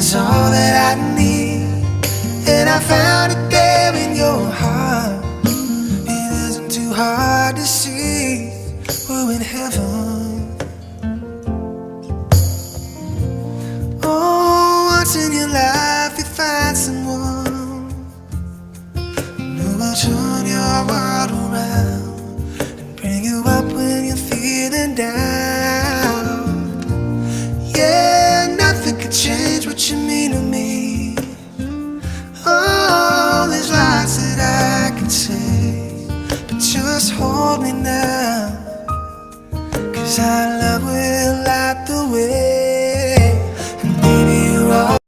is all that I need, and I found it there in your heart. It isn't too hard to see, we're in heaven. Oh, once in your life you find someone who will turn your world around and bring you up when you're feeling down. Yeah, nothing could change what you mean to me. Oh, there's lots that I can say, but just hold me now, 'cause our love will last